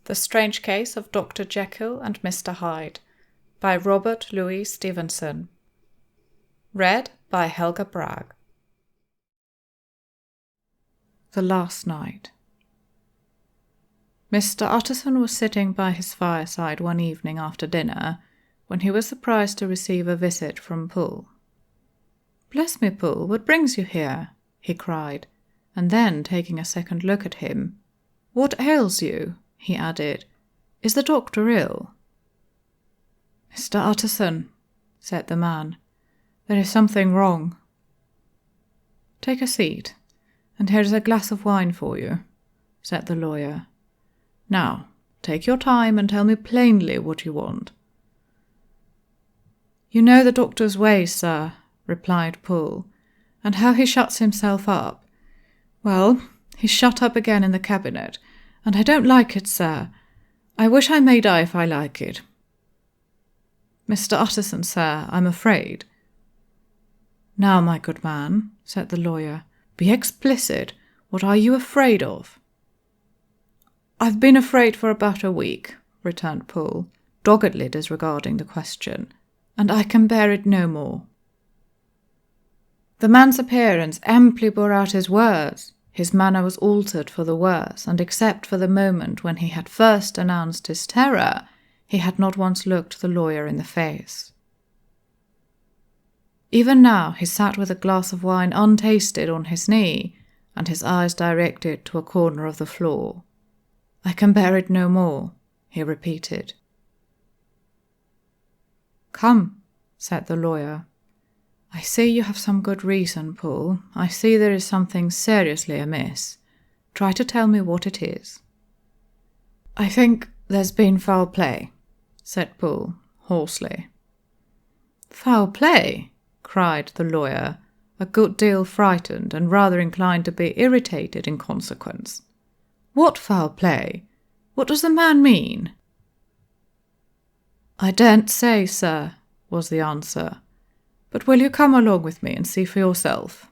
The Strange Case of Dr. Jekyll and Mr. Hyde by Robert Louis Stevenson. Read by Helga Bragg. The last night. Mr. Utterson was sitting by his fireside one evening after dinner when he was surprised to receive a visit from Poole. "Bless me, Poole, what brings you here?" he cried, and then, taking a second look at him, "What ails you?" he added. "Is the doctor ill?" "Mr. Utterson," said the man, "there is something wrong." "Take a seat, and here is a glass of wine for you," said the lawyer. "Now, take your time and tell me plainly what you want." "You know the doctor's ways, sir," replied Poole, "and how he shuts himself up. Well, he's shut up again in the cabinet, and I don't like it, sir. I wish I may die if I like it." "Mr. Utterson, sir, I'm afraid." "Now, my good man," said the lawyer, "be explicit. What are you afraid of?" "I've been afraid for about a week," returned Poole, doggedly disregarding the question, "and I can bear it no more." The man's appearance amply bore out his words. His manner was altered for the worse, and except for the moment when he had first announced his terror, he had not once looked the lawyer in the face. Even now he sat with a glass of wine untasted on his knee, and his eyes directed to a corner of the floor. "I can bear it no more," he repeated. "Come," said the lawyer. "I see you have some good reason, Poole. I see there is something seriously amiss. Try to tell me what it is." "I think there's been foul play," said Poole, hoarsely. "Foul play?" cried the lawyer, a good deal frightened and rather inclined to be irritated in consequence. "What foul play? What does the man mean?" "I daren't say, sir," was the answer. "But will you come along with me and see for yourself?"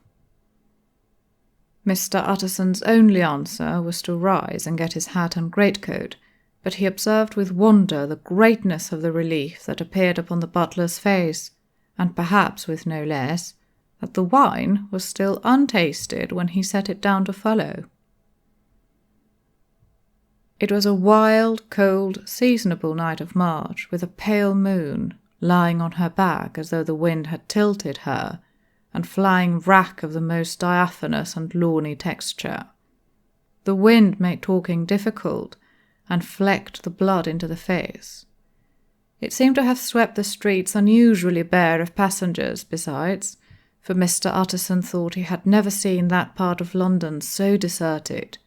Mr. Utterson's only answer was to rise and get his hat and greatcoat, but he observed with wonder the greatness of the relief that appeared upon the butler's face, and perhaps with no less, that the wine was still untasted when he set it down to follow. It was a wild, cold, seasonable night of March, with a pale moon, lying on her back as though the wind had tilted her, and flying wrack of the most diaphanous and lawny texture. The wind made talking difficult, and flecked the blood into the face. It seemed to have swept the streets unusually bare of passengers, besides, for Mr. Utterson thought he had never seen that part of London so deserted.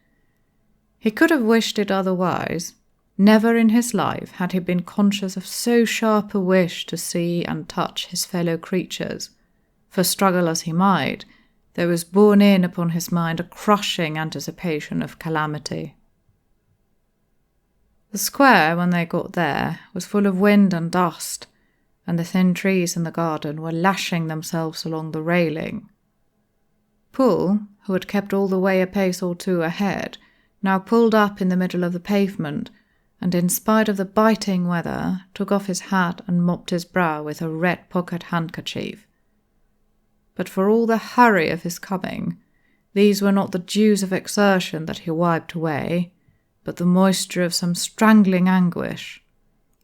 He could have wished it otherwise. Never in his life had he been conscious of so sharp a wish to see and touch his fellow creatures, for struggle as he might, there was borne in upon his mind a crushing anticipation of calamity. The square, when they got there, was full of wind and dust, and the thin trees in the garden were lashing themselves along the railing. Poole, who had kept all the way a pace or two ahead, now pulled up in the middle of the pavement, and in spite of the biting weather, took off his hat and mopped his brow with a red pocket handkerchief. But for all the hurry of his coming, these were not the dews of exertion that he wiped away, but the moisture of some strangling anguish,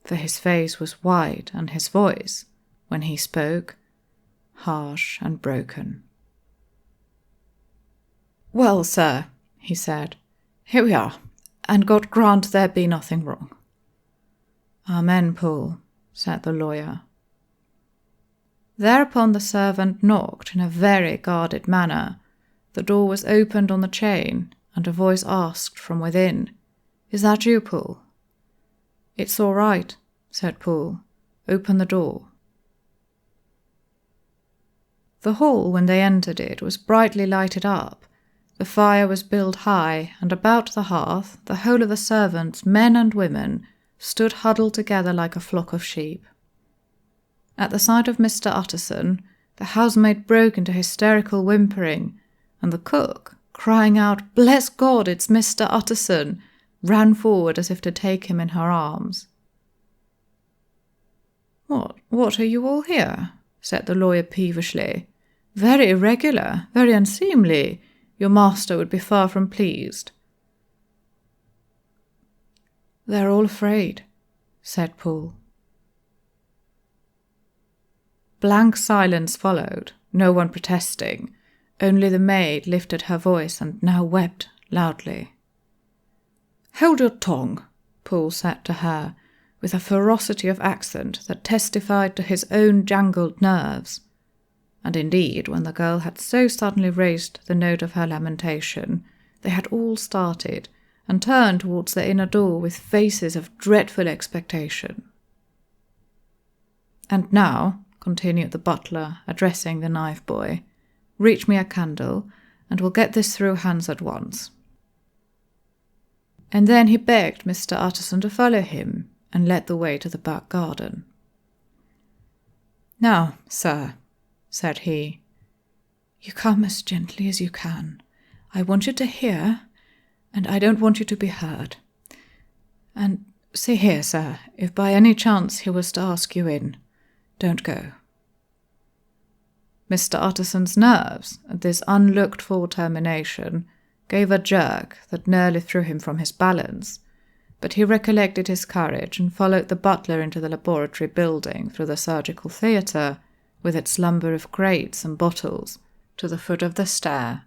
for his face was white and his voice, when he spoke, harsh and broken. "Well, sir," he said, "here we are, and God grant there be nothing wrong." "Amen, Poole," said the lawyer. Thereupon the servant knocked in a very guarded manner. The door was opened on the chain, and a voice asked from within, "Is that you, Poole?" "It's all right," said Poole. "Open the door." The hall, when they entered it, was brightly lighted up. The fire was built high, and about the hearth the whole of the servants, men and women, stood huddled together like a flock of sheep. At the sight of Mr. Utterson, the housemaid broke into hysterical whimpering, and the cook, crying out, "Bless God, it's Mr. Utterson!" ran forward as if to take him in her arms. What are you all here?" said the lawyer peevishly. "Very irregular, very unseemly. Your master would be far from pleased." "They're all afraid," said Paul. Blank silence followed, no one protesting. Only the maid lifted her voice and now wept loudly. "Hold your tongue," Paul said to her, with a ferocity of accent that testified to his own jangled nerves. And indeed, when the girl had so suddenly raised the note of her lamentation, they had all started and turned towards the inner door with faces of dreadful expectation. "And now," continued the butler, addressing the knife boy, "reach me a candle, and we'll get this through hands at once." And then he begged Mr. Utterson to follow him, and led the way to the back garden. "Now, sir," said he, "you come as gently as you can. I want you to hear, and I don't want you to be heard. And see here, sir, if by any chance he was to ask you in, don't go." Mr. Utterson's nerves, at this unlooked-for termination, gave a jerk that nearly threw him from his balance, but he recollected his courage and followed the butler into the laboratory building through the surgical theatre, with its slumber of crates and bottles, to the foot of the stair.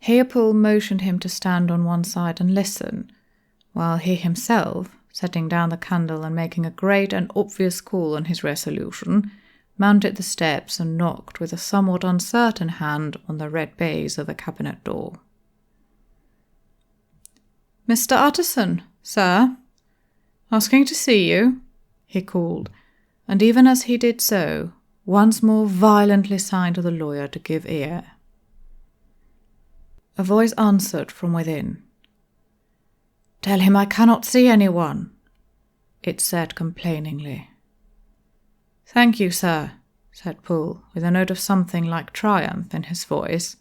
Here Paul motioned him to stand on one side and listen, while he himself, setting down the candle and making a great and obvious call on his resolution, mounted the steps and knocked with a somewhat uncertain hand on the red baize of the cabinet door. "Mr. Utterson, sir, asking to see you," he called, and even as he did so, once more violently signed to the lawyer to give ear. A voice answered from within. "Tell him I cannot see anyone," it said complainingly. "Thank you, sir," said Paul, with a note of something like triumph in his voice,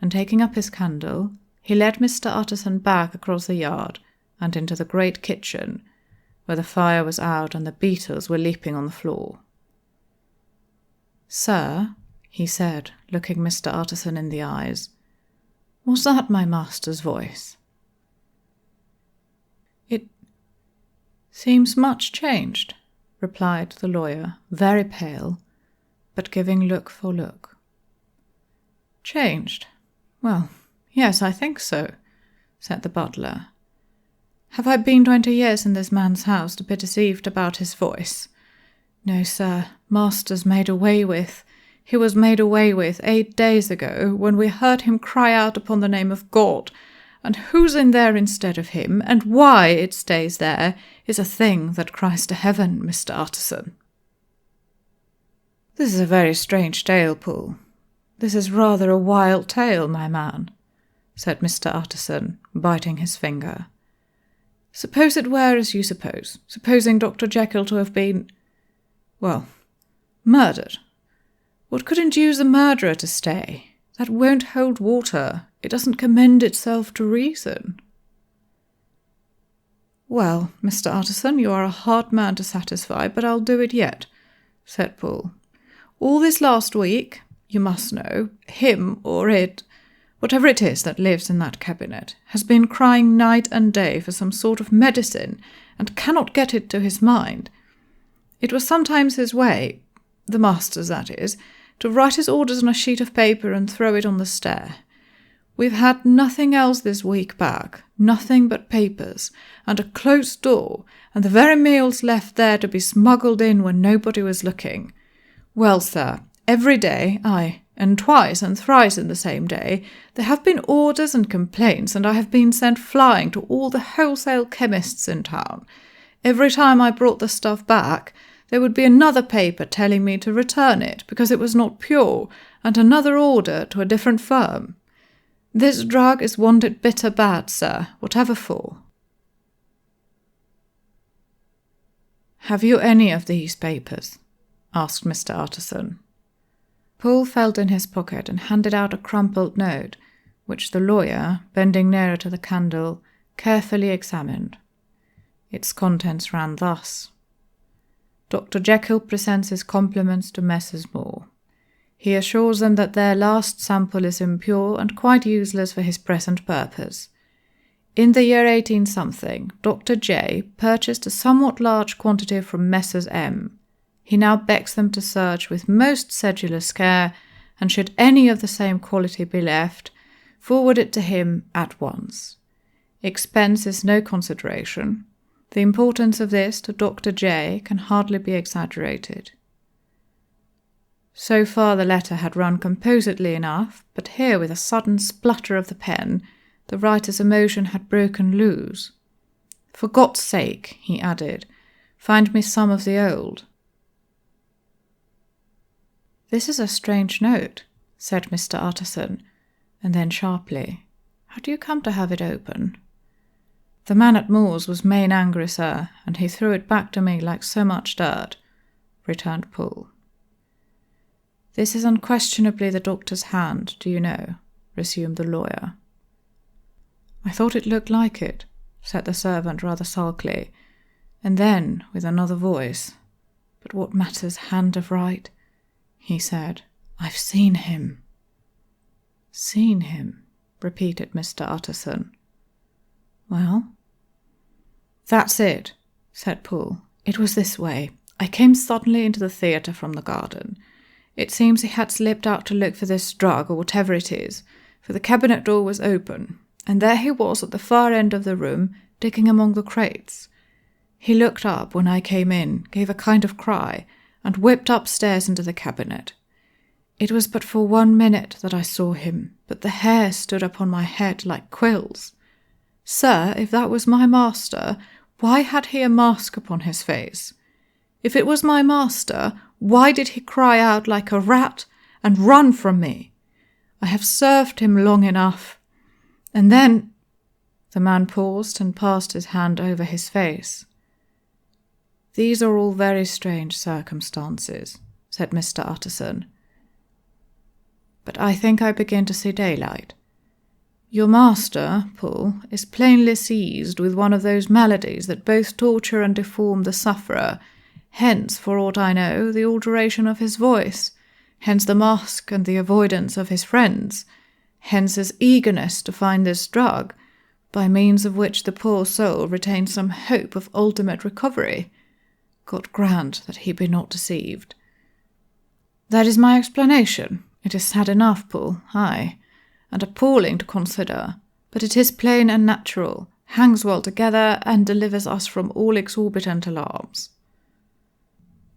and taking up his candle, he led Mr. Utterson back across the yard and into the great kitchen, where the fire was out and the beetles were leaping on the floor. "Sir," he said, looking Mr. Utterson in the eyes, "was that my master's voice?" "It seems much changed," replied the lawyer, very pale, but giving look for look. "Changed? Well, yes, I think so," said the butler. "Have I been 20 years in this man's house to be deceived about his voice? No, sir, master's made away with. He was made away with 8 days ago, when we heard him cry out upon the name of God, and who's in there instead of him, and why it stays there, is a thing that cries to heaven, Mr. Utterson." "This is a very strange tale, Paul. This is rather a wild tale, my man," said Mr. Utterson, biting his finger. "Suppose it were as you suppose, supposing Dr. Jekyll to have been, well, murdered. What could induce a murderer to stay? That won't hold water. It doesn't commend itself to reason." "Well, Mr. Utterson, you are a hard man to satisfy, but I'll do it yet," said Paul. "All this last week, you must know, him or it, whatever it is that lives in that cabinet, has been crying night and day for some sort of medicine, and cannot get it to his mind. It was sometimes his way, the master's that is, to write his orders on a sheet of paper and throw it on the stair. We've had nothing else this week back, nothing but papers, and a closed door, and the very meals left there to be smuggled in when nobody was looking. Well, sir, every day, aye, and twice and thrice in the same day, there have been orders and complaints, and I have been sent flying to all the wholesale chemists in town. Every time I brought the stuff back, there would be another paper telling me to return it because it was not pure, and another order to a different firm. This drug is wanted bitter bad, sir, whatever for." "Have you any of these papers?" asked Mr. Utterson. Paul felt in his pocket and handed out a crumpled note, which the lawyer, bending nearer to the candle, carefully examined. Its contents ran thus. Dr. Jekyll presents his compliments to Messrs. Moore. He assures them that their last sample is impure and quite useless for his present purpose. In the year 18-something, Dr. J. purchased a somewhat large quantity from Messrs. M. He now begs them to search with most sedulous care, and should any of the same quality be left, forward it to him at once. Expense is no consideration. The importance of this to Dr. J. can hardly be exaggerated. So far the letter had run composedly enough, but here, with a sudden splutter of the pen, the writer's emotion had broken loose. "For God's sake," he added, "find me some of the old." "This is a strange note," said Mr. Utterson, and then sharply, "How do you come to have it open?" "The man at Moore's was main angry, sir, and he threw it back to me like so much dirt," returned Poole. "This is unquestionably the doctor's hand, do you know?" resumed the lawyer. "I thought it looked like it," said the servant rather sulkily, and then, with another voice, "But what matters hand of right?" he said. "I've seen him." "Seen him," repeated Mr. Utterson. "Well?" "That's it," said Poole. "It was this way. I came suddenly into the theatre from the garden. It seems he had slipped out to look for this drug, or whatever it is, for the cabinet door was open, and there he was at the far end of the room, digging among the crates. He looked up when I came in, gave a kind of cry, and whipped upstairs into the cabinet. It was but for 1 minute that I saw him, but the hair stood upon my head like quills. Sir, if that was my master, why had he a mask upon his face? If it was my master, why did he cry out like a rat and run from me? I have served him long enough. And then—" The man paused and passed his hand over his face. "These are all very strange circumstances," said Mr. Utterson. "But I think I begin to see daylight. Your master, Poole, is plainly seized with one of those maladies that both torture and deform the sufferer, hence, for aught I know, the alteration of his voice, hence the mask and the avoidance of his friends, hence his eagerness to find this drug, by means of which the poor soul retains some hope of ultimate recovery. God grant that he be not deceived. That is my explanation. It is sad enough, Poole, aye, and appalling to consider, but it is plain and natural, hangs well together, and delivers us from all exorbitant alarms."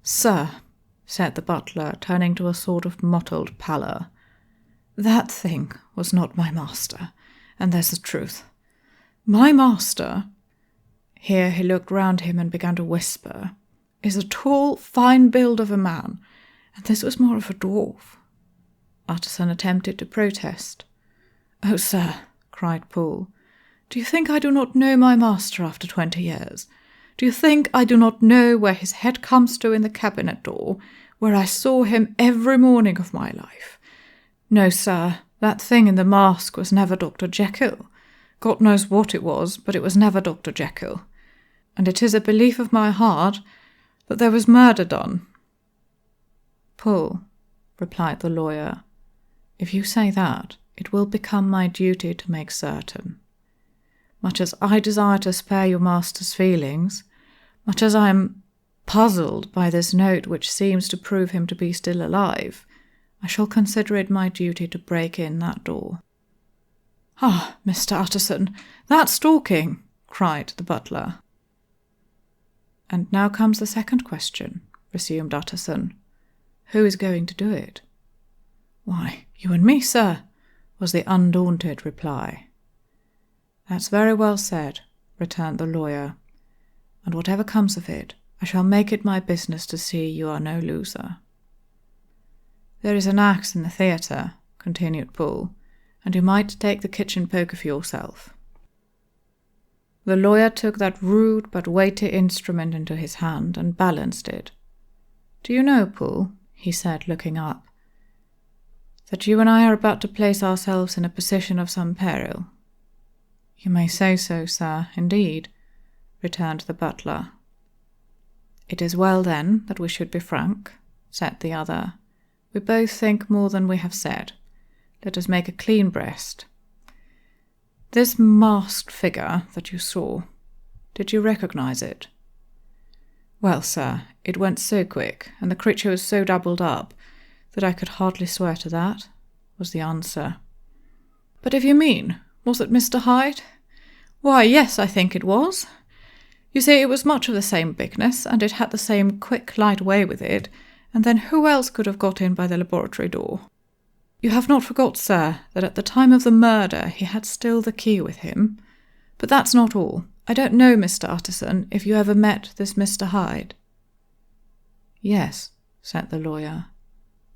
"Sir," said the butler, turning to a sort of mottled pallor, "that thing was not my master, and there's the truth. My master," here he looked round him and began to whisper, "is a tall, fine build of a man, and this was more of a dwarf." Utterson attempted to protest. "Oh, sir," cried Poole, "do you think I do not know my master after 20 years? Do you think I do not know where his head comes to in the cabinet door, where I saw him every morning of my life? No, sir, that thing in the mask was never Dr. Jekyll. God knows what it was, but it was never Dr. Jekyll. And it is a belief of my heart that there was murder done." "Poole," replied the lawyer, "if you say that, it will become my duty to make certain. Much as I desire to spare your master's feelings, much as I am puzzled by this note which seems to prove him to be still alive, I shall consider it my duty to break in that door." "Ah, Mr. Utterson, that's talking!" cried the butler. "And now comes the second question," resumed Utterson. "Who is going to do it?" "Why, you and me, sir," was the undaunted reply. "That's very well said," returned the lawyer, "and whatever comes of it, I shall make it my business to see you are no loser." "There is an axe in the theatre," continued Poole, "and you might take the kitchen poker for yourself." The lawyer took that rude but weighty instrument into his hand and balanced it. "Do you know, Poole," he said, looking up, "that you and I are about to place ourselves in a position of some peril?" You may say so, sir, indeed, returned the butler. It is well, then, that we should be frank, said the other. We both think more than we have said. Let us make a clean breast. This masked figure that you saw, did you recognize it? Well, sir, it went so quick, and the creature was so doubled up, that I could hardly swear to that, was the answer. But if you mean, was it Mr. Hyde? Why, yes, I think it was. You see, it was much of the same bigness, and it had the same quick, light way with it, and then who else could have got in by the laboratory door? You have not forgot, sir, that at the time of the murder he had still the key with him. But that's not all. I don't know, Mr. Utterson, if you ever met this Mr. Hyde. Yes, said the lawyer.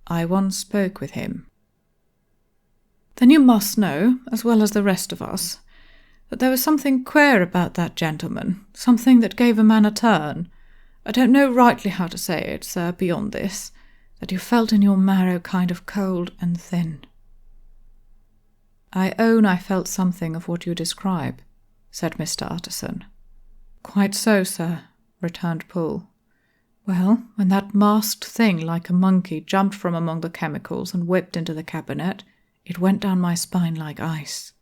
I once spoke with him. Then you must know, as well as the rest of us, that there was something queer about that gentleman, something that gave a man a turn. I don't know rightly how to say it, sir, beyond this, that you felt in your marrow kind of cold and thin. I own I felt something of what you describe, said Mr. Utterson. Quite so, sir, returned Poole. Well, when that masked thing like a monkey jumped from among the chemicals and whipped into the cabinet, it went down my spine like ice.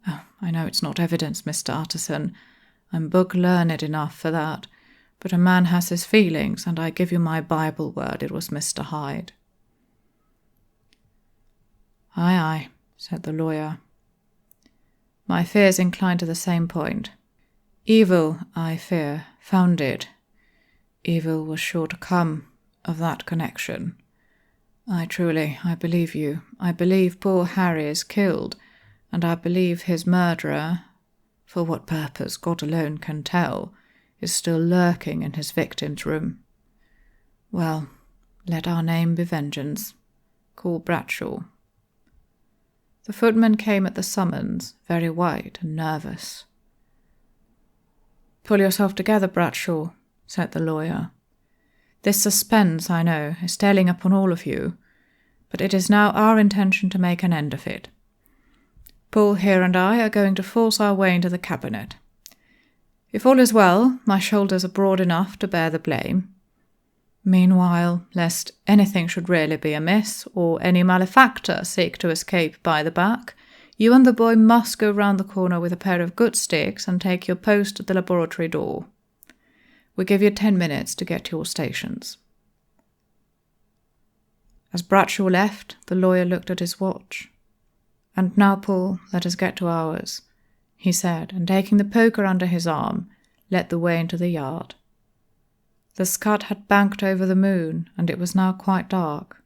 Oh, I know it's not evidence, Mr. Utterson. I'm book-learned enough for that, but a man has his feelings, and I give you my Bible word it was Mr. Hyde. Aye, aye, said the lawyer. My fears incline to the same point. Evil, I fear, founded. Evil was sure to come of that connection. I believe you. I believe poor Harry is killed, and I believe his murderer, for what purpose God alone can tell, is still lurking in his victim's room. Well, let our name be vengeance. Call Bradshaw. The footman came at the summons, very white and nervous. Pull yourself together, Bradshaw, said the lawyer. This suspense, I know, is telling upon all of you, but it is now our intention to make an end of it. Poole here and I are going to force our way into the cabinet. If all is well, my shoulders are broad enough to bear the blame. Meanwhile, lest anything should really be amiss, or any malefactor seek to escape by the back, you and the boy must go round the corner with a pair of good sticks and take your post at the laboratory door. We give you 10 minutes to get to your stations. As Bradshaw left, the lawyer looked at his watch. And now, Poole, let us get to ours, he said, and taking the poker under his arm, led the way into the yard. The scud had banked over the moon, and it was now quite dark.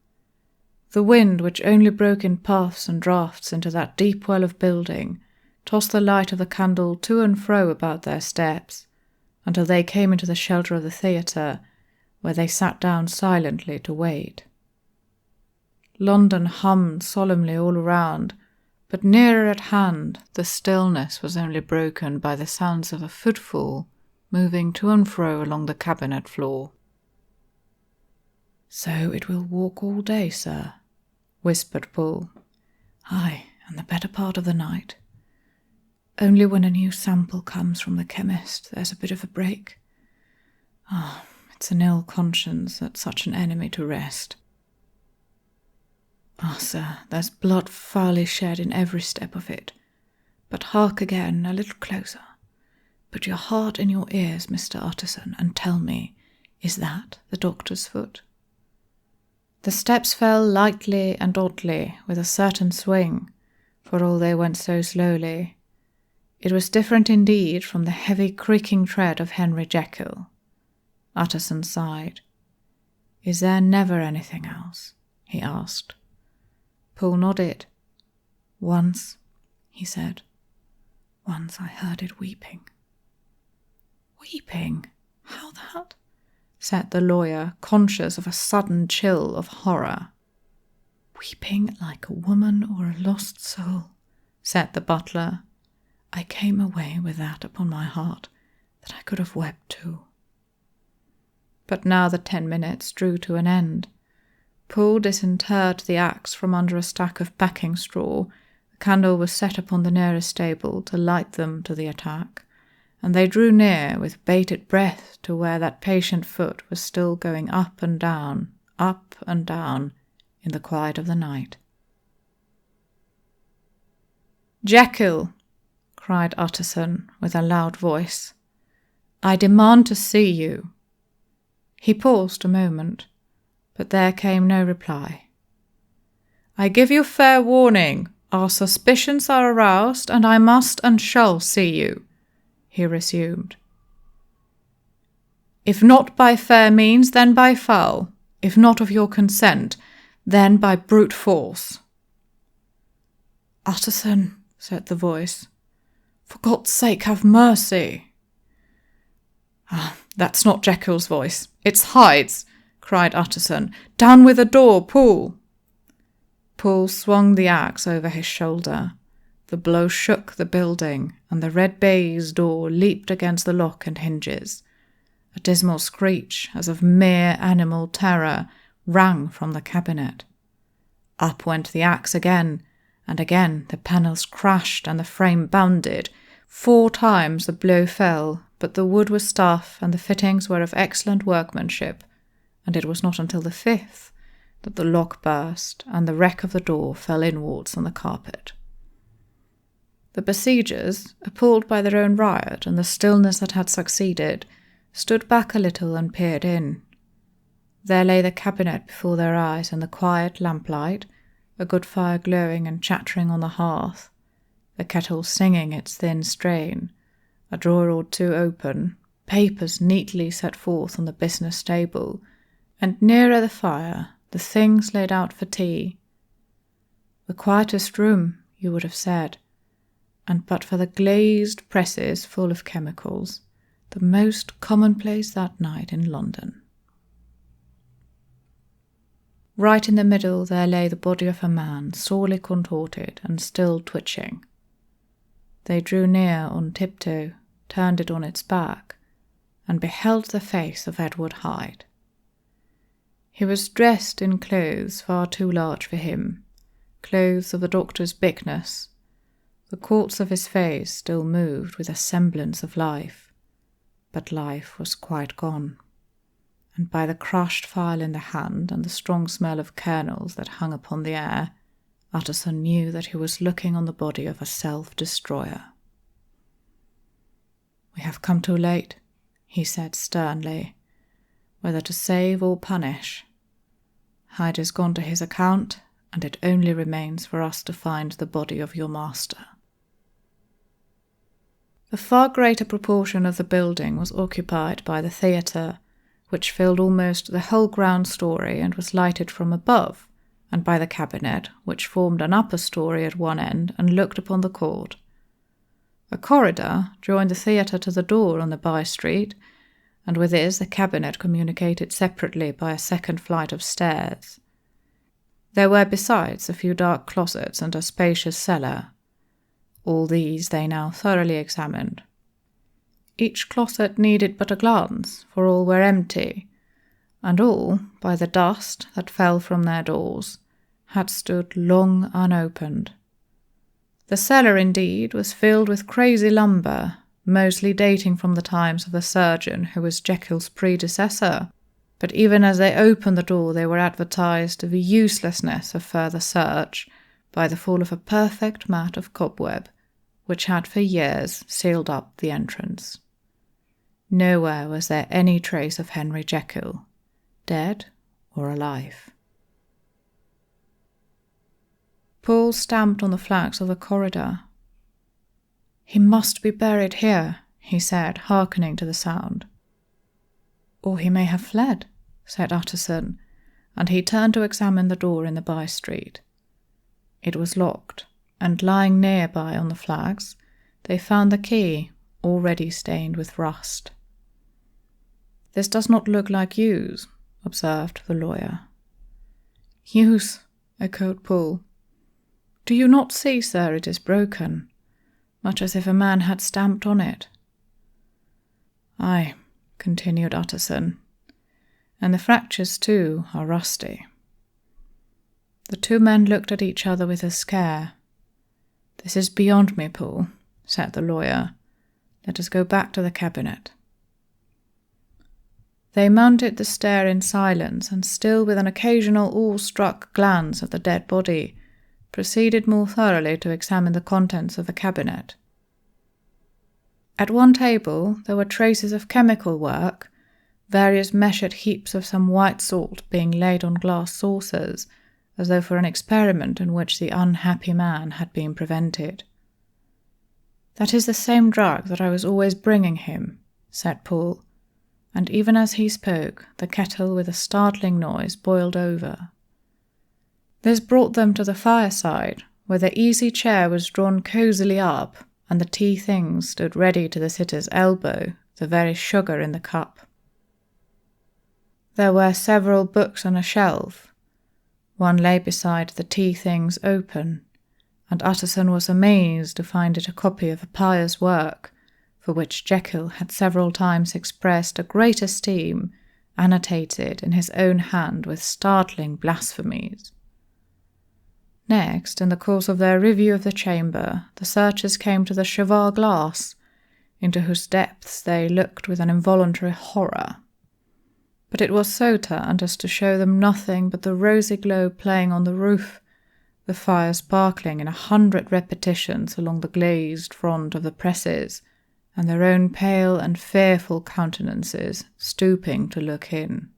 The wind, which only broke in puffs and draughts into that deep well of building, tossed the light of the candle to and fro about their steps, until they came into the shelter of the theatre, where they sat down silently to wait. London hummed solemnly all around, but nearer at hand the stillness was only broken by the sounds of a footfall moving to and fro along the cabinet floor. "So it will walk all day, sir," whispered Poole. "Aye, and the better part of the night. Only when a new sample comes from the chemist there's a bit of a break. It's an ill conscience that such an enemy to rest. Sir, there's blood foully shed in every step of it. But hark again, a little closer. Put your heart in your ears, Mr. Utterson, and tell me, is that the doctor's foot?" The steps fell lightly and oddly, with a certain swing, for all they went so slowly. It was different indeed from the heavy creaking tread of Henry Jekyll. Utterson sighed. "Is there never anything else?" he asked. Poole nodded. "Once," he said. "Once I heard it weeping." "Weeping? How that?" said the lawyer, conscious of a sudden chill of horror. "Weeping like a woman or a lost soul," said the butler. "I came away with that upon my heart, that I could have wept too." But now the 10 minutes drew to an end. Poole disinterred the axe from under a stack of packing straw, A candle was set upon the nearest table to light them to the attack, and they drew near with bated breath to where that patient foot was still going up and down in the quiet of the night. "Jekyll!" cried Utterson with a loud voice. "I demand to see you." He paused a moment, but there came no reply. "I give you fair warning. Our suspicions are aroused, and I must and shall see you," he resumed. "If not by fair means, then by foul. If not of your consent, then by brute force." "Utterson," said the voice, "for God's sake have mercy." "That's not Jekyll's voice. It's Hyde's," cried Utterson. "Down with the door, Poole." Poole swung the axe over his shoulder. The blow shook the building, and the red baize door leaped against the lock and hinges. A dismal screech, as of mere animal terror, rang from the cabinet. Up went the axe again, and again the panels crashed and the frame bounded. 4 times the blow fell, but the wood was tough and the fittings were of excellent workmanship, and it was not until the 5th that the lock burst and the wreck of the door fell inwards on the carpet. The besiegers, appalled by their own riot and the stillness that had succeeded, stood back a little and peered in. There lay the cabinet before their eyes in the quiet lamplight, a good fire glowing and chattering on the hearth, the kettle singing its thin strain, a drawer or two open, papers neatly set forth on the business table, and nearer the fire the things laid out for tea. The quietest room, you would have said, and but for the glazed presses full of chemicals, the most commonplace that night in London. Right in the middle there lay the body of a man, sorely contorted and still twitching. They drew near on tiptoe, turned it on its back, and beheld the face of Edward Hyde. He was dressed in clothes far too large for him, clothes of the doctor's bigness. The cords of his face still moved with a semblance of life, but life was quite gone, and by the crushed file in the hand and the strong smell of kernels that hung upon the air, Utterson knew that he was looking on the body of a self-destroyer. "We have come too late," he said sternly, "whether to save or punish. Hyde is gone to his account, and it only remains for us to find the body of your master." The far greater proportion of the building was occupied by the theatre, which filled almost the whole ground story and was lighted from above, and by the cabinet, which formed an upper story at one end and looked upon the court. A corridor joined the theatre to the door on the by-street, and with this the cabinet communicated separately by a second flight of stairs. There were besides a few dark closets and a spacious cellar. All these they now thoroughly examined. Each closet needed but a glance, for all were empty, and all, by the dust that fell from their doors, had stood long unopened. The cellar, indeed, was filled with crazy lumber, mostly dating from the times of the surgeon who was Jekyll's predecessor, but even as they opened the door they were advertised to the uselessness of further search by the fall of a perfect mat of cobweb, which had for years sealed up the entrance. Nowhere was there any trace of Henry Jekyll, dead or alive. Poole stamped on the flags of the corridor. "He must be buried here," he said, hearkening to the sound. "Or he may have fled," said Utterson, and he turned to examine the door in the by-street. It was locked, and lying nearby on the flags, they found the key, already stained with rust. "This does not look like use," observed the lawyer. "Use," echoed Poole. "Do you not see, sir, it is broken, much as if a man had stamped on it?" "Aye," continued Utterson, "and the fractures, too, are rusty." The two men looked at each other with a scare. "This is beyond me, Paul," said the lawyer. "Let us go back to the cabinet." They mounted the stair in silence, and still with an occasional awe-struck glance at the dead body, proceeded more thoroughly to examine the contents of the cabinet. At one table there were traces of chemical work, various measured heaps of some white salt being laid on glass saucers, as though for an experiment in which the unhappy man had been prevented. "That is the same drug that I was always bringing him," said Paul, and even as he spoke, the kettle with a startling noise boiled over. This brought them to the fireside, where the easy chair was drawn cosily up, and the tea things stood ready to the sitter's elbow, the very sugar in the cup. There were several books on a shelf. One lay beside the tea things open, and Utterson was amazed to find it a copy of a pious work, for which Jekyll had several times expressed a great esteem, annotated in his own hand with startling blasphemies. Next, in the course of their review of the chamber, the searchers came to the cheval glass, into whose depths they looked with an involuntary horror. But it was so turned as to show them nothing but the rosy glow playing on the roof, the fire sparkling in 100 repetitions along the glazed front of the presses, and their own pale and fearful countenances stooping to look in.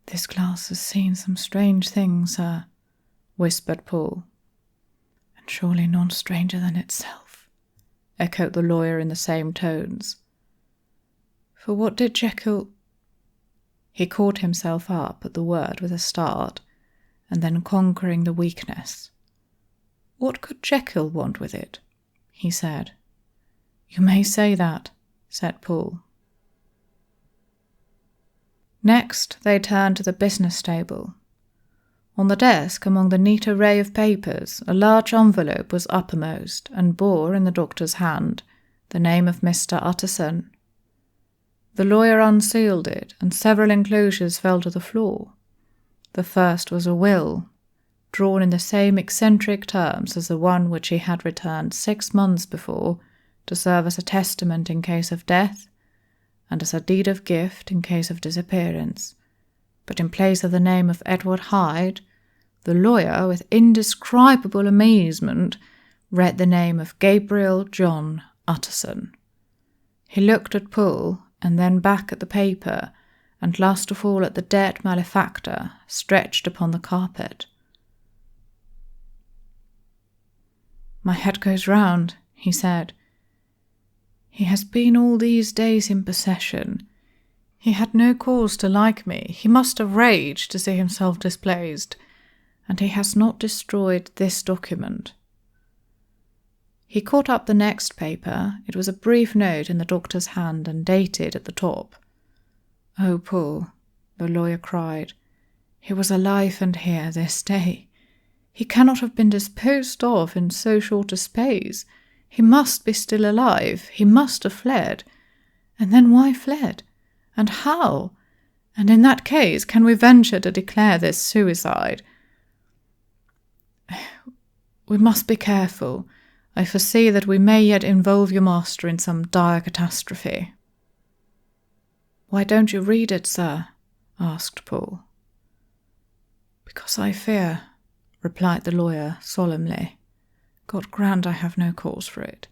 "This glass has seen some strange things, sir," whispered Paul. "And surely none stranger than itself," echoed the lawyer in the same tones. "For what did Jekyll—" He caught himself up at the word with a start, and then conquering the weakness. "What could Jekyll want with it?" he said. "You may say that," said Paul. Next they turned to the business table. On the desk, among the neat array of papers, a large envelope was uppermost, and bore, in the doctor's hand, the name of Mr. Utterson. The lawyer unsealed it, and several enclosures fell to the floor. The first was a will, drawn in the same eccentric terms as the one which he had returned 6 months before, to serve as a testament in case of death, and as a deed of gift in case of disappearance. But in place of the name of Edward Hyde, the lawyer, with indescribable amazement, read the name of Gabriel John Utterson. He looked at Paul, and then back at the paper, and last of all at the dead malefactor stretched upon the carpet. "My head goes round," he said. "He has been all these days in possession. He had no cause to like me. He must have raged to see himself displaced. And he has not destroyed this document." He caught up the next paper. It was a brief note in the doctor's hand and dated at the top. "Oh, Paul," the lawyer cried, "he was alive and here this day. He cannot have been disposed of in so short a space. He must be still alive. He must have fled. And then why fled? And how? And in that case, can we venture to declare this suicide? We must be careful. I foresee that we may yet involve your master in some dire catastrophe." "Why don't you read it, sir?" asked Paul. "Because I fear," replied the lawyer solemnly. "God grant I have no cause for it."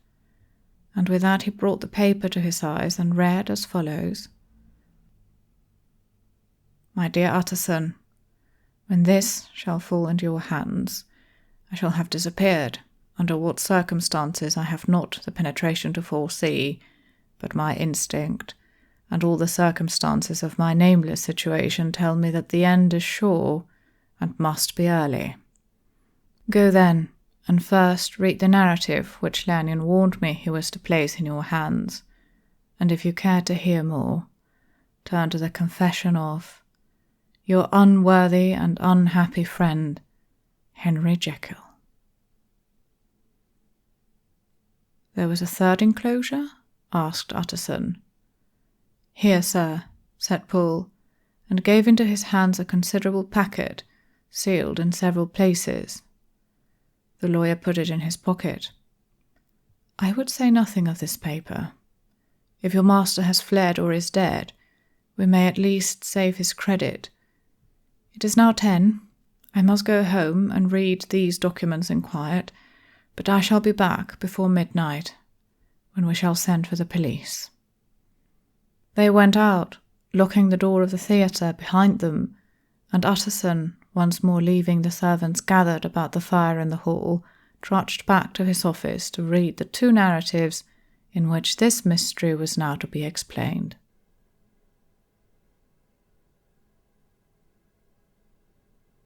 And with that he brought the paper to his eyes and read as follows. "My dear Utterson, when this shall fall into your hands, I shall have disappeared. Under what circumstances I have not the penetration to foresee, but my instinct, and all the circumstances of my nameless situation tell me that the end is sure, and must be early. Go then, and first read the narrative which Lanyon warned me he was to place in your hands, and if you care to hear more, turn to the confession of your unworthy and unhappy friend, Henry Jekyll." "There was a third enclosure?" asked Utterson. "Here, sir," said Paul, and gave into his hands a considerable packet, sealed in several places. The lawyer put it in his pocket. "I would say nothing of this paper. If your master has fled or is dead, we may at least save his credit. It is now 10. I must go home and read these documents in quiet, but I shall be back before midnight, when we shall send for the police." They went out, locking the door of the theatre behind them, and Utterson, once more leaving the servants gathered about the fire in the hall, trudged back to his office to read the 2 narratives in which this mystery was now to be explained.